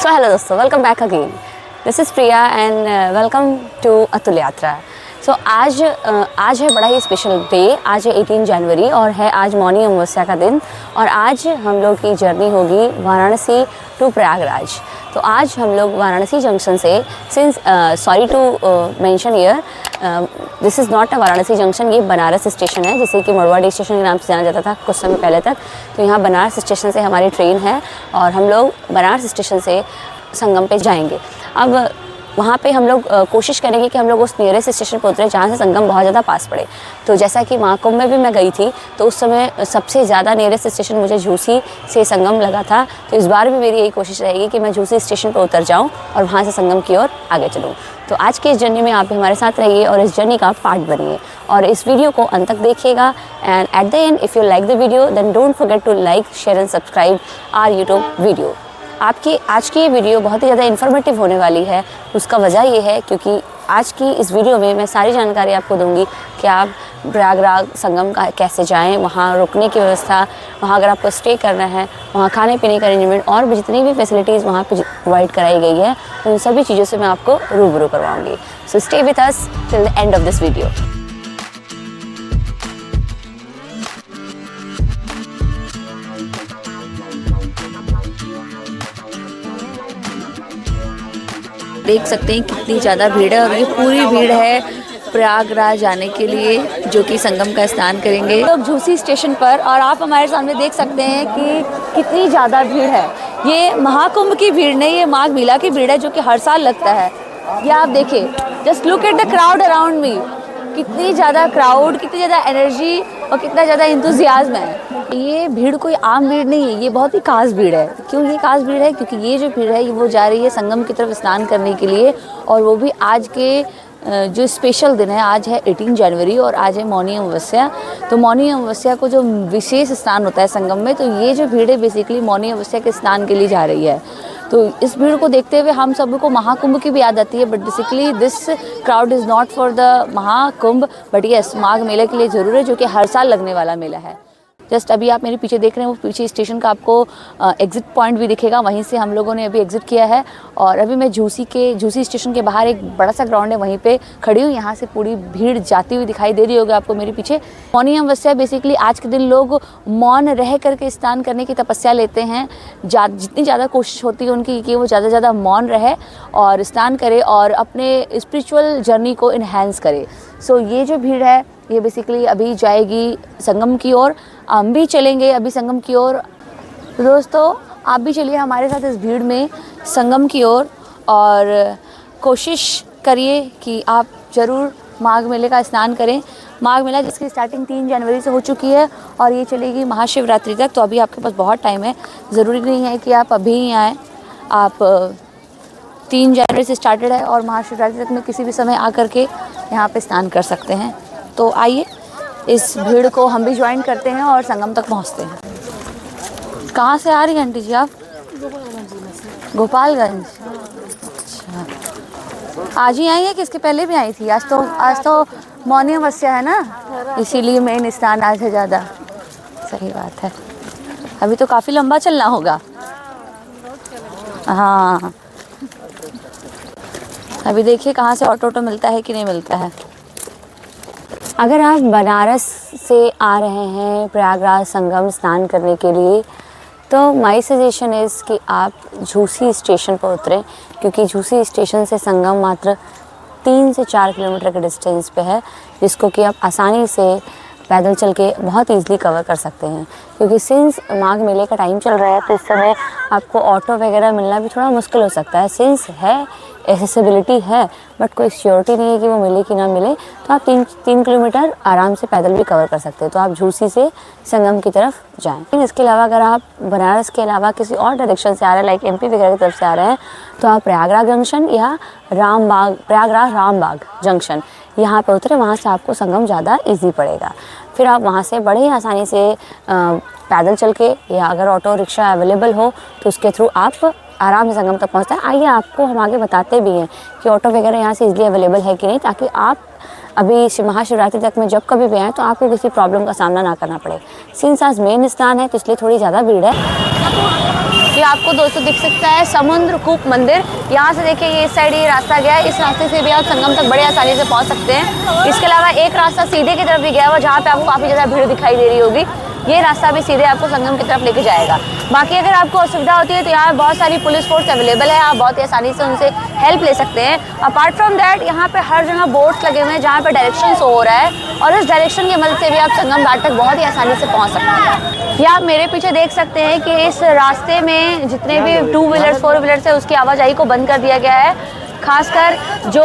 सो hello दोस्तों, welcome back again. This is Priya and welcome to Atul Yatra. So आज है बड़ा ही स्पेशल डे। आज है 18 जनवरी और है आज मौनी अमावस्या का दिन। और आज हम लोग की जर्नी होगी वाराणसी टू प्रयागराज। तो आज हम लोग वाराणसी जंक्शन से, since sorry to mention here, this is not a Varanasi junction, ये बनारस स्टेशन है, जिसे कि मरवाड़ी स्टेशन के नाम से जाना जाता था कुछ समय पहले तक। तो यहाँ बनारस स्टेशन से हमारी ट्रेन है और हम लोग बनारस स्टेशन से संगम पे जाएंगे। अब वहाँ पे हम लोग कोशिश करेंगे कि हम लोग उस नियरेस्ट स्टेशन पर उतरे जहाँ से संगम बहुत ज़्यादा पास पड़े। तो जैसा कि महाकुंभ में भी मैं गई थी, तो उस समय सबसे ज़्यादा नियरेस्ट स्टेशन मुझे झूसी से संगम लगा था। तो इस बार भी मेरी यही कोशिश रहेगी कि मैं झूसी स्टेशन पर उतर जाऊँ और वहाँ से संगम की ओर आगे चलूँ। तो आज के इस जर्नी में आप भी हमारे साथ रहिए और इस जर्नी का पार्ट बनिए और इस वीडियो को अंत तक देखिएगा। And at the end, if you like the video then don't forget to like, share and subscribe our YouTube video. आपकी आज की ये वीडियो बहुत ही ज़्यादा इन्फॉर्मेटिव होने वाली है। उसका वजह ये है क्योंकि आज की इस वीडियो में मैं सारी जानकारी आपको दूंगी कि आप प्रयागराज संगम का कैसे जाएं, वहाँ रुकने की व्यवस्था, वहाँ अगर आपको स्टे करना है, वहाँ खाने पीने का अरेंजमेंट और भी जितनी भी फैसिलिटीज़ वहाँ पे प्रोवाइड कराई गई है, उन सभी चीज़ों से मैं आपको रूबरू करवाऊँगी। So stay with us till the end of this video. देख सकते हैं कितनी ज़्यादा भीड़ है और ये पूरी भीड़ है प्रयागराज जाने के लिए, जो कि संगम का स्नान करेंगे। लोग झूसी स्टेशन पर और आप हमारे सामने देख सकते हैं कि कितनी ज़्यादा भीड़ है। ये महाकुंभ की भीड़ नहीं, ये माघ मेला की भीड़ है जो कि हर साल लगता है। ये आप देखिए, just look at the crowd around me. कितनी ज़्यादा क्राउड, कितनी ज़्यादा एनर्जी और कितना ज़्यादा इंतुजियाज्म है। ये भीड़ कोई आम भीड़ नहीं है, ये बहुत ही खास भीड़ है। क्यों ये खास भीड़ है? क्योंकि ये जो भीड़ है वो जा रही है संगम की तरफ स्नान करने के लिए, और वो भी आज के जो स्पेशल दिन है। आज है 18 जनवरी और आज है मौनी अमावस्या। तो मौनी अमावस्या को जो विशेष स्नान होता है संगम में, तो ये जो भीड़ है बेसिकली मौनी अमावस्या के स्नान के लिए जा रही है। तो इस भीड़ को देखते हुए हम सब को महाकुंभ की भी याद आती है, but basically this crowd is not for the Mahakumbh but yes, Magh मेले के लिए ज़रूर है, जो कि हर साल लगने वाला मेला है। जस्ट अभी आप मेरे पीछे देख रहे हैं, वो पीछे स्टेशन का आपको एग्ज़िट पॉइंट भी दिखेगा, वहीं से हम लोगों ने अभी एग्ज़िट किया है। और अभी मैं झूसी स्टेशन के बाहर एक बड़ा सा ग्राउंड है, वहीं पे खड़ी हूँ। यहाँ से पूरी भीड़ जाती हुई दिखाई दे रही होगी आपको मेरे पीछे। मौनी अमावस्या बेसिकली आज के दिन लोग मौन रह करके स्नान करने की तपस्या लेते हैं। जितनी ज़्यादा कोशिश होती है उनकी कि वो ज़्यादा से ज़्यादा मौन रहे और स्नान करे और अपने स्पिरिचुअल जर्नी को इन्हेंस करे। सो ये जो भीड़ है ये बेसिकली अभी जाएगी संगम की ओर, हम भी चलेंगे अभी संगम की ओर। तो दोस्तों, आप भी चलिए हमारे साथ इस भीड़ में संगम की ओर और कोशिश करिए कि आप ज़रूर माघ मेले का स्नान करें। माघ मेला जिसकी स्टार्टिंग 3 जनवरी से हो चुकी है और ये चलेगी महाशिवरात्रि तक। तो अभी आपके पास बहुत टाइम है, ज़रूरी नहीं है कि आप अभी ही आएँ। आप 3 जनवरी से स्टार्टेड है और महाशिवरात्रि तक में किसी भी समय आकर के यहाँ पे स्नान कर सकते हैं। तो आइए इस भीड़ को हम भी ज्वाइन करते हैं और संगम तक पहुँचते हैं। कहाँ से आ रही हैं आंटी जी आप? गोपालगंज। अच्छा, आज ही आई है कि इसके पहले भी आई थी? आज तो मौनी अमावस्या है ना, इसीलिए मेन स्नान आज है ज़्यादा। सही बात है। अभी तो काफ़ी लंबा चलना होगा। हाँ, अभी देखिए कहाँ से ऑटो मिलता है कि नहीं मिलता है। अगर आप बनारस से आ रहे हैं प्रयागराज संगम स्नान करने के लिए, तो माय सजेशन इज़ कि आप झूसी स्टेशन पर उतरें, क्योंकि झूसी स्टेशन से संगम मात्र 3 से 4 किलोमीटर के डिस्टेंस पे है, जिसको कि आप आसानी से पैदल चल के बहुत ईज़िली कवर कर सकते हैं। क्योंकि सिंस माघ मेले का टाइम चल रहा है, तो इस समय आपको ऑटो वगैरह मिलना भी थोड़ा मुश्किल हो सकता है। सिंस है, एसेसिबिलिटी है, बट कोई श्योरिटी नहीं है कि वो मिले कि ना मिले। तो आप 3 किलोमीटर आराम से पैदल भी कवर कर सकते हैं। तो आप झूसी से संगम की तरफ जाएं। लेकिन इसके अलावा अगर आप बनारस के अलावा किसी और डायरेक्शन से आ रहे हैं, लाइक एमपी वगैरह की तरफ से आ रहे हैं, तो आप प्रयागराज जंक्शन या प्रयागराज रामबाग जंक्शन यहाँ पे उतरे। वहाँ से आपको संगम ज़्यादा ईजी पड़ेगा। फिर आप वहाँ से बड़े ही आसानी से पैदल चल के, या अगर ऑटो रिक्शा अवेलेबल हो तो उसके थ्रू आप आराम से संगम तक पहुँचता है। आइए आपको हम आगे बताते भी हैं कि ऑटो वगैरह यहाँ से इजीली अवेलेबल है कि नहीं, ताकि आप अभी महाशिवरात्रि तक में जब कभी भी आएँ तो आपको किसी प्रॉब्लम का सामना ना करना पड़े। सिंस आज मेन स्नान है तो इसलिए थोड़ी ज़्यादा भीड़ है। ये आपको दोस्तों दिख सकता है समुद्र कूप मंदिर। यहाँ से देखिए ये इस साइड ये रास्ता गया है, इस रास्ते से भी आप संगम तक बड़े आसानी से पहुँच सकते हैं। इसके अलावा एक रास्ता सीधे की तरफ भी गया हुआ जहाँ पे आपको काफ़ी ज़्यादा भीड़ दिखाई दे रही होगी। ये रास्ता भी सीधे आपको संगम की तरफ लेके जाएगा। बाकी अगर आपको असुविधा होती है तो यहाँ बहुत सारी पुलिस फोर्स अवेलेबल है, आप बहुत ही आसानी से उनसे हेल्प ले सकते हैं। अपार्ट फ्रॉम दैट यहाँ पे हर जगह बोर्ड्स लगे हुए हैं जहाँ पे डायरेक्शन शो हो रहा है और इस डायरेक्शन की मदद से भी आप संगम घाट तक बहुत ही आसानी से पहुँच सकते हैं। ये आप मेरे पीछे देख सकते हैं कि इस रास्ते में जितने भी 2 व्हीलर्स 4 व्हीलर्स है उसकी आवाजाही को बंद कर दिया गया है। खासकर जो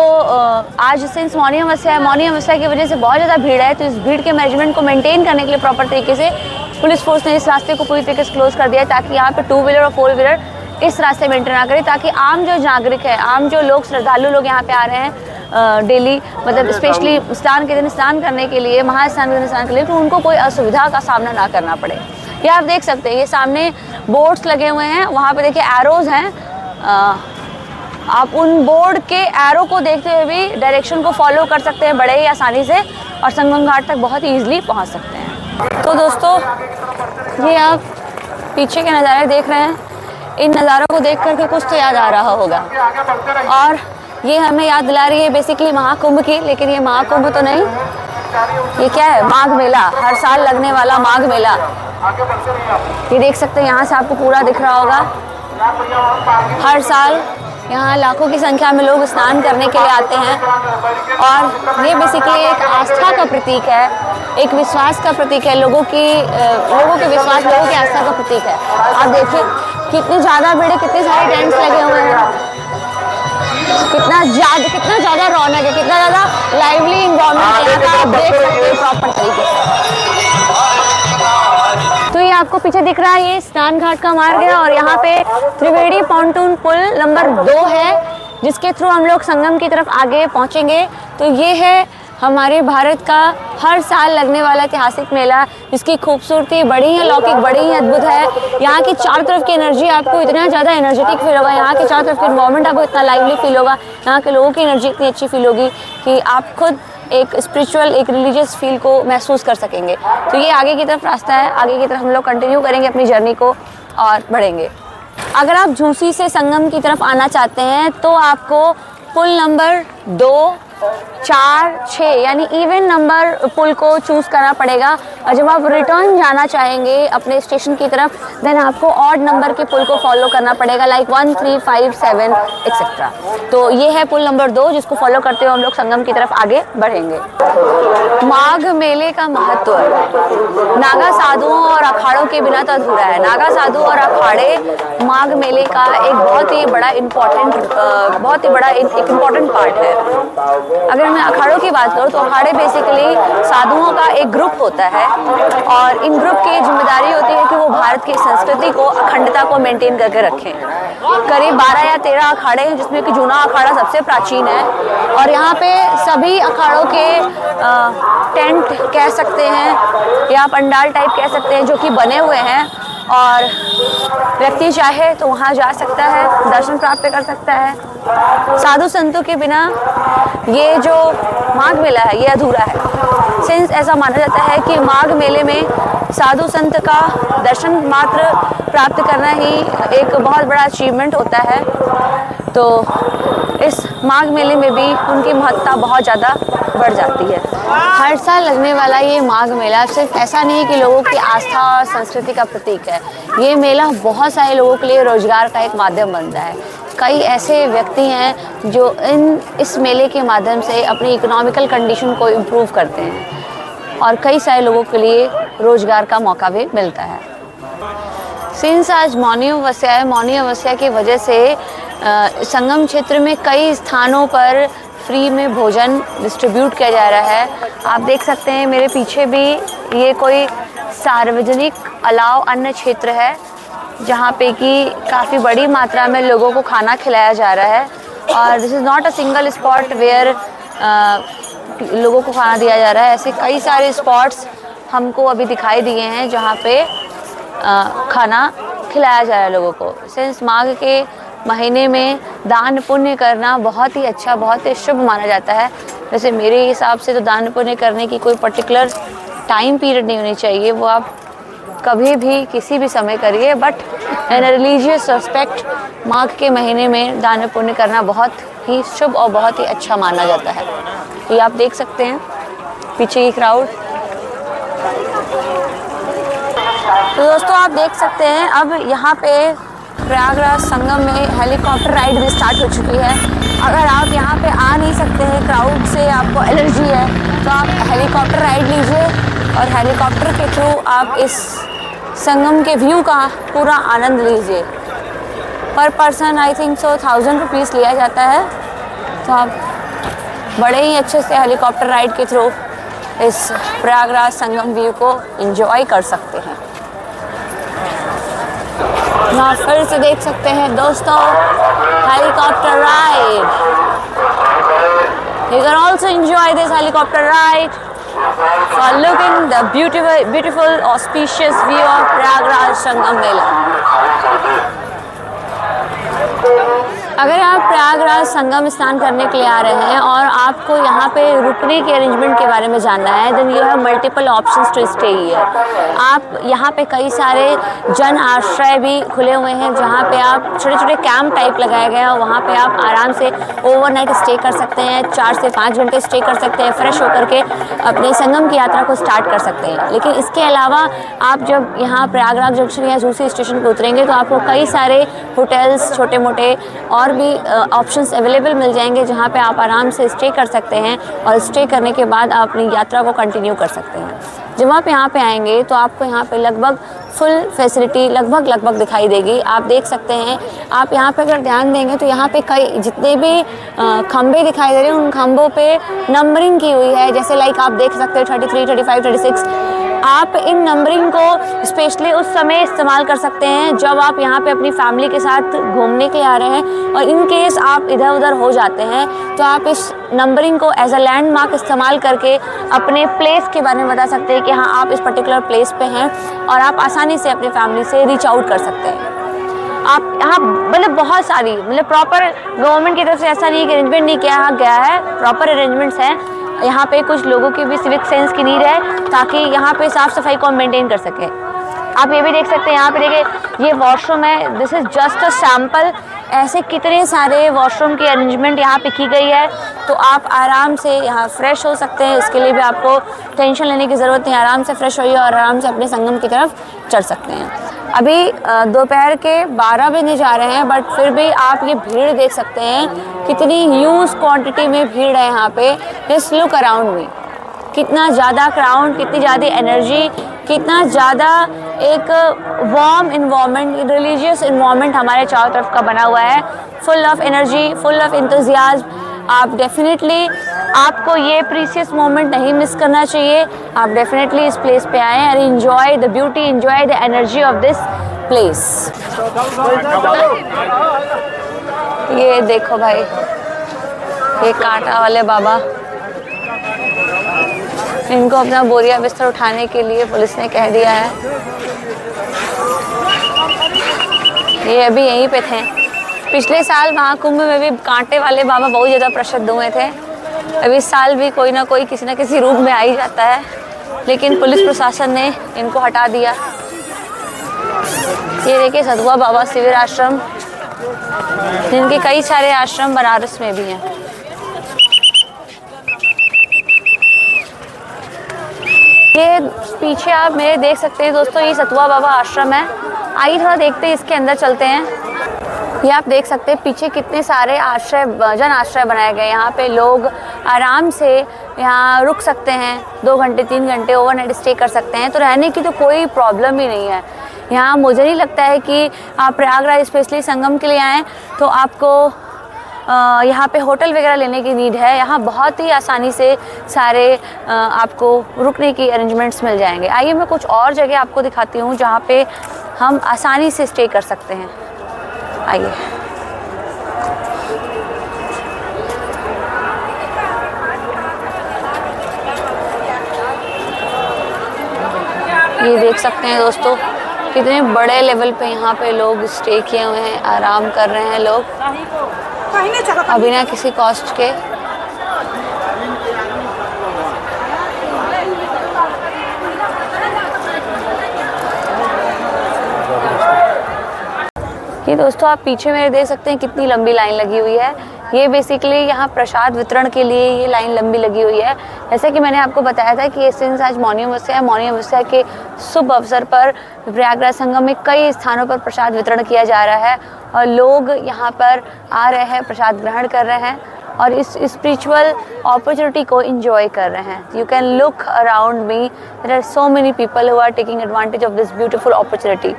आज सिंस मौनी अमावस्या की वजह से बहुत ज़्यादा भीड़ है, तो इस भीड़ के मैनेजमेंट को मेंटेन करने के लिए प्रॉपर तरीके से पुलिस फोर्स ने इस रास्ते को पूरी तरीके से क्लोज कर दिया है ताकि यहाँ पे 2 व्हीलर और 4 व्हीलर इस रास्ते में एंटर ना करें, ताकि आम जो नागरिक है, आम जो लोग श्रद्धालु लोग यहाँ पे आ रहे हैं डेली, मतलब स्पेशली स्नान के दिन स्नान करने के लिए, महास्नान के दिन स्नान के लिए, तो उनको कोई असुविधा का सामना ना करना पड़े। ये आप देख सकते हैं, ये सामने बोर्ड्स लगे हुए हैं, वहाँ पे देखिए एरोज हैं। आप उन बोर्ड के एरो को देखते हुए भी डायरेक्शन को फॉलो कर सकते हैं बड़े ही आसानी से और संगम घाट तक बहुत ही ईजिली पहुँच सकते हैं। तो दोस्तों ये आप पीछे के नज़ारे देख रहे हैं, इन नज़ारों को देख करके कुछ तो याद आ रहा होगा और ये हमें याद दिला रही है बेसिकली महाकुंभ की, लेकिन ये महाकुंभ तो नहीं, ये क्या है, माघ मेला, हर साल लगने वाला माघ मेला। ये देख सकते हैं, यहाँ से आपको पूरा दिख रहा होगा। हर साल यहाँ लाखों की संख्या में लोग स्नान करने के लिए आते हैं और ये बेसिकली एक आस्था का प्रतीक है, एक विश्वास का प्रतीक है, लोगों के विश्वास, लोगों की आस्था का प्रतीक है। आप देखिए कितनी ज़्यादा भीड़ है, कितने सारे टेंट्स लगे हुए हैं, कितना ज़्यादा रौनक है, कितना ज़्यादा लाइवली इन्वायरमेंट यहाँ का आप देख सकते हैं प्रॉपर तरीके से। तो ये आपको पीछे दिख रहा है, ये स्नान घाट का मार्ग है और यहाँ पे त्रिवेणी पॉन्टून पुल नंबर 2 है जिसके थ्रू हम लोग संगम की तरफ आगे पहुँचेंगे। तो ये है हमारे भारत का हर साल लगने वाला ऐतिहासिक मेला, जिसकी खूबसूरती बड़ी ही अलौकिक, बड़ी ही अद्भुत है। यहाँ की चारों तरफ की एनर्जी आपको इतना ज़्यादा एनर्जेटिक फील होगा, यहाँ के चारों तरफ की एनवायरनमेंट आपको इतना लाइवली फील होगा, यहाँ के लोगों की एनर्जी इतनी अच्छी फील होगी कि आप खुद एक स्पिरिचुअल, एक रिलीजियस फील को महसूस कर सकेंगे। तो ये आगे की तरफ रास्ता है, आगे की तरफ हम लोग कंटिन्यू करेंगे अपनी जर्नी को और बढ़ेंगे। अगर आप झूसी से संगम की तरफ आना चाहते हैं तो आपको पुल नंबर 2, 4, 6 यानी इवन नंबर पुल को चूज़ करना पड़ेगा और जब आप रिटर्न जाना चाहेंगे अपने स्टेशन की तरफ देन आपको ऑड नंबर के पुल को फॉलो करना पड़ेगा, लाइक 1, 3, 5, 7 एक्सेट्रा। तो ये है पुल नंबर 2 जिसको फॉलो करते हुए हम लोग संगम की तरफ आगे बढ़ेंगे। माघ मेले का महत्व, नागा साधुओं और अखाड़ों के बिना तो अधूरा है। नागा साधु और अखाड़े माघ मेले का एक बहुत ही बड़ा एक इम्पॉर्टेंट पार्ट है। अगर मैं अखाड़ों की बात करूँ तो अखाड़े बेसिकली साधुओं का एक ग्रुप होता है और इन ग्रुप की जिम्मेदारी होती है कि वो भारत की संस्कृति को, अखंडता को मेंटेन करके रखें। करीब 12 या 13 अखाड़े हैं जिसमें कि जूना अखाड़ा सबसे प्राचीन है और यहाँ पे सभी अखाड़ों के टेंट कह सकते हैं या पंडाल टाइप कह सकते हैं जो कि बने हुए हैं और व्यक्ति चाहे तो वहाँ जा सकता है, दर्शन प्राप्त कर सकता है। साधु संतों के बिना ये जो माघ मेला है ये अधूरा है। सिंस ऐसा माना जाता है कि माघ मेले में साधु संत का दर्शन मात्र प्राप्त करना ही एक बहुत बड़ा अचीवमेंट होता है, तो इस माघ मेले में भी उनकी महत्ता बहुत ज़्यादा बढ़ जाती है। हर साल लगने वाला ये माघ मेला सिर्फ ऐसा नहीं कि लोगों की आस्था और संस्कृति का प्रतीक है, ये मेला बहुत सारे लोगों के लिए रोजगार का एक माध्यम बनता है। कई ऐसे व्यक्ति हैं जो इस मेले के माध्यम से अपनी इकोनॉमिकल कंडीशन को इम्प्रूव करते हैं और कई सारे लोगों के लिए रोजगार का मौका भी मिलता है। सिंस आज मौनी अमावस्या है, मौनी अमावस्या की वजह से संगम क्षेत्र में कई स्थानों पर फ्री में भोजन डिस्ट्रीब्यूट किया जा रहा है। आप देख सकते हैं मेरे पीछे भी ये कोई सार्वजनिक अलाव अन्न क्षेत्र है जहाँ पे कि काफ़ी बड़ी मात्रा में लोगों को खाना खिलाया जा रहा है और this is not a single spot where लोगों को खाना दिया जा रहा है। ऐसे कई सारे स्पॉट्स हमको अभी दिखाई दिए हैं जहाँ पे खाना खिलाया जा रहा है लोगों को। सिंस माघ के महीने में दान पुण्य करना बहुत ही अच्छा, बहुत ही शुभ माना जाता है। वैसे मेरे हिसाब से तो दान पुण्य करने की कोई पर्टिकुलर टाइम पीरियड नहीं होनी चाहिए, वो आप आप कभी भी किसी भी समय करिए, बट इन रिलीजियस रेस्पेक्ट माघ के महीने में दान पुण्य करना बहुत ही शुभ और बहुत ही अच्छा माना जाता है। ये आप देख सकते हैं पीछे की क्राउड। तो दोस्तों आप देख सकते हैं अब यहाँ पे प्रयागराज संगम में हेलीकॉप्टर राइड भी स्टार्ट हो चुकी है। अगर आप यहाँ पे आ नहीं सकते हैं, क्राउड से आपको एलर्जी है, तो आप हेलीकॉप्टर राइड लीजिए और हेलीकॉप्टर के थ्रू आप इस संगम के व्यू का पूरा आनंद लीजिए। पर person I think so 1000 rupees लिया जाता है। तो आप बड़े ही अच्छे से हेलीकॉप्टर राइड के थ्रू इस प्रयागराज संगम व्यू को एंजॉय कर सकते हैं। यहाँ फिर से देख सकते हैं दोस्तों helicopter ride. You can also enjoy this helicopter ride for looking the beautiful auspicious view of Prayagraj Sangam Mela। अगर आप प्रयागराज संगम स्नान करने के लिए आ रहे हैं और आपको यहाँ पे रुकने के अरेंजमेंट के बारे में जानना है, then you have multiple options to stay here. आप यहाँ पे कई सारे जन आश्रय भी खुले हुए हैं जहाँ पे आप छोटे छोटे कैंप टाइप लगाए गए हैं और वहाँ पे आप आराम से ओवरनाइट स्टे कर सकते हैं। 4 से 5 घंटे स्टे कर सकते हैं, फ्रेश होकर के अपने संगम की यात्रा को स्टार्ट कर सकते हैं। लेकिन इसके अलावा आप जब यहाँ प्रयागराज जंक्शन या झूसी स्टेशन पर उतरेंगे तो आपको कई सारे होटल्स छोटे मोटे और भी ऑप्शंस अवेलेबल मिल जाएंगे जहाँ पे आप आराम से स्टे कर सकते हैं और स्टे करने के बाद आप अपनी यात्रा को कंटिन्यू कर सकते हैं। जब आप यहाँ पे आएंगे तो आपको यहाँ पे लगभग फुल फैसिलिटी लगभग दिखाई देगी। आप देख सकते हैं, आप यहाँ पे अगर ध्यान देंगे तो यहाँ पे कई जितने भी खंबे दिखाई दे रहे हैं उन खंबों पे नंबरिंग की हुई है। जैसे लाइक आप देख सकते हैं 33, 35, 36। आप इन नंबरिंग को स्पेशली उस समय इस्तेमाल कर सकते हैं जब आप यहाँ पे अपनी फैमिली के साथ घूमने के लिए आ रहे हैं और इन केस आप इधर उधर हो जाते हैं तो आप इस नंबरिंग को एज अ लैंडमार्क इस्तेमाल करके अपने प्लेस के बारे में बता सकते हैं कि हाँ आप इस पर्टिकुलर प्लेस पे हैं और आप आसानी से अपनी फैमिली से रीच आउट कर सकते हैं। आप यहाँ मतलब बहुत सारी प्रॉपर गवर्नमेंट की तरफ से ऐसा नहीं है कि अरेंजमेंट नहीं किया गया है, प्रॉपर अरेंजमेंट्स हैं। यहाँ पे कुछ लोगों की भी सिविक सेंस की नीड है ताकि यहाँ पे साफ़ सफाई को मेंटेन कर सके। आप ये भी देख सकते हैं, यहाँ पे देखिए ये वॉशरूम है, this is just a sample. ऐसे कितने सारे वॉशरूम की अरेंजमेंट यहाँ पे की गई है तो आप आराम से यहाँ फ्रेश हो सकते हैं। इसके लिए भी आपको टेंशन लेने की ज़रूरत नहीं, आराम से फ्रेश होइए और आराम से अपने संगम की तरफ चल सकते हैं। अभी दोपहर के 12 बजने जा रहे हैं, बट फिर भी आप ये भीड़ देख सकते हैं, कितनी ह्यूज क्वांटिटी में भीड़ है यहाँ पे। जस्ट लुक अराउंड मी, कितना ज़्यादा क्राउड, कितनी ज़्यादा एनर्जी, कितना ज़्यादा एक वार्म इन्वायरमेंट, रिलीजियस इन्वायरमेंट हमारे चारों तरफ का बना हुआ है, full of energy, full of enthusiasm. आप डेफिनेटली आपको ये प्रीशियस मोमेंट नहीं मिस करना चाहिए। आप डेफिनेटली इस प्लेस पे आएँ and enjoy the beauty, enjoy the energy of this place. ये देखो भाई, ये कांटा वाले बाबा, इनको अपना बोरिया बिस्तर उठाने के लिए पुलिस ने कह दिया है। ये अभी यहीं पे थे। पिछले साल महाकुंभ में भी कांटे वाले बाबा बहुत ज़्यादा प्रसिद्ध हुए थे। अब इस साल भी कोई ना कोई किसी न किसी रूप में आ ही जाता है, लेकिन पुलिस प्रशासन ने इनको हटा दिया। ये देखिए सधुआ बाबा शिविर आश्रम, जिनके कई सारे आश्रम बनारस में भी हैं। ये पीछे आप मेरे देख सकते हैं दोस्तों, ये सतुआ बाबा आश्रम है। आइए थोड़ा देखते हैं, इसके अंदर चलते हैं। ये आप देख सकते हैं पीछे कितने सारे आश्रय, जन आश्रय बनाए गए। यहाँ पे लोग आराम से यहाँ रुक सकते हैं, 2 घंटे 3 घंटे ओवरनाइट स्टे कर सकते हैं। तो रहने की तो कोई प्रॉब्लम ही नहीं है यहाँ। मुझे नहीं लगता है कि आप प्रयागराज स्पेशली संगम के लिए आएँ तो आपको यहाँ पे होटल वगैरह लेने की नीड है। यहाँ बहुत ही आसानी से सारे आपको रुकने की अरेंजमेंट्स मिल जाएंगे। आइए मैं कुछ और जगह आपको दिखाती हूँ जहाँ पे हम आसानी से स्टे कर सकते हैं। आइए, ये देख सकते हैं दोस्तों, कितने बड़े लेवल पे यहाँ पे लोग स्टे किए हुए हैं, आराम कर रहे हैं लोग बिना किसी कॉस्ट के। ये दोस्तों आप पीछे मेरे देख सकते हैं कितनी लंबी लाइन लगी हुई है। ये बेसिकली यहाँ प्रसाद वितरण के लिए ये लाइन लंबी लगी हुई है। जैसे कि मैंने आपको बताया था कि सिंस आज मौनी अमावस्या है, मौनी अमावस्या के शुभ अवसर पर प्रयागराज संगम में कई स्थानों पर प्रसाद वितरण किया जा रहा है और लोग यहाँ पर आ रहे हैं, प्रसाद ग्रहण कर रहे हैं और इस स्पिरिचुअल अपॉर्चुनिटी को एंजॉय कर रहे हैं। You can look around me, there are so many people who are taking advantage of this beautiful opportunity.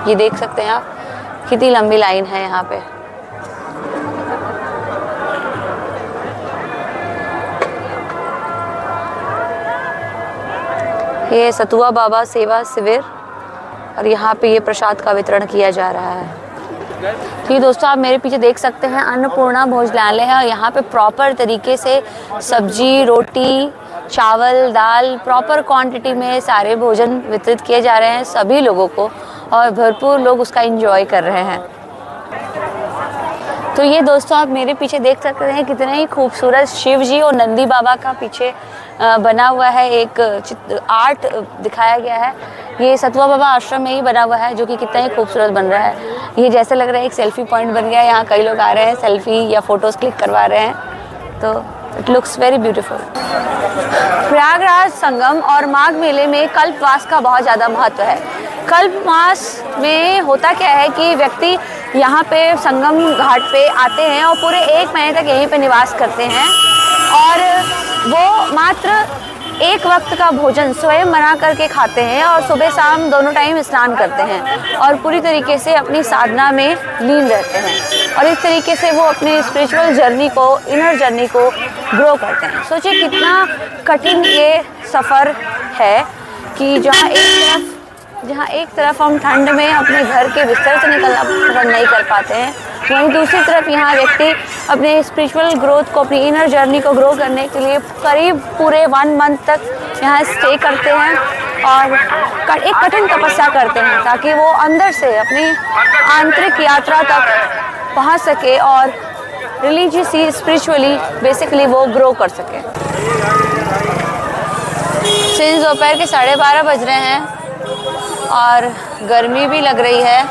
ये देख सकते हैं आप कितनी लंबी लाइन है यहाँ पे। ये सतुआ बाबा सेवा शिविर और यहाँ पे ये प्रसाद का वितरण किया जा रहा है। तो ये दोस्तों आप मेरे पीछे देख सकते हैं अन्नपूर्णा भोजनालय है और यहाँ पे प्रॉपर तरीके से सब्जी, रोटी, चावल, दाल प्रॉपर क्वांटिटी में सारे भोजन वितरित किए जा रहे हैं सभी लोगों को और भरपूर लोग उसका एंजॉय कर रहे हैं। तो ये दोस्तों आप मेरे पीछे देख सकते हैं कितने ही खूबसूरत शिव जी और नंदी बाबा का पीछे बना हुआ है एक आर्ट दिखाया गया है। ये सतुआ बाबा आश्रम में ही बना हुआ है जो कि कितना ही खूबसूरत बन रहा है। ये जैसे लग रहा है एक सेल्फी पॉइंट बन गया है, यहाँ कई लोग आ रहे हैं सेल्फी या फोटोज़ क्लिक करवा रहे हैं, तो it looks very beautiful. Prayagraj Sangam और माघ मेले में कल्पवास का बहुत ज़्यादा महत्व है। कल्पवास में होता क्या है कि व्यक्ति यहाँ पे संगम घाट पे आते हैं और पूरे 1 महीने तक यहीं पे निवास करते हैं और वो मात्र एक वक्त का भोजन स्वयं बना करके खाते हैं और सुबह शाम दोनों टाइम स्नान करते हैं और पूरी तरीके से अपनी साधना में लीन रहते हैं और इस तरीके से वो अपने स्पिरिचुअल जर्नी को, इनर जर्नी को ग्रो करते हैं। सोचिए कितना कठिन ये सफ़र है कि जहाँ एक तरफ हम ठंड में अपने घर के बिस्तर से निकलना पसंद नहीं कर पाते हैं, वहीं दूसरी तरफ यहाँ व्यक्ति अपने स्पिरिचुअल ग्रोथ को, अपनी इनर जर्नी को ग्रो करने के लिए करीब पूरे 1 मंथ तक यहाँ स्टे करते हैं और एक कठिन तपस्या करते हैं ताकि वो अंदर से अपनी आंतरिक यात्रा तक पहुँच सके और रिलीजियसली, स्पिरिचुअली बेसिकली वो ग्रो कर सके। सिंस दोपहर के 12:30 बज रहे हैं और गर्मी भी लग रही है,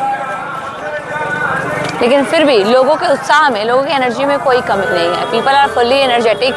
लेकिन फिर भी लोगों के उत्साह में, लोगों की एनर्जी में कोई कमी नहीं है। People are fully energetic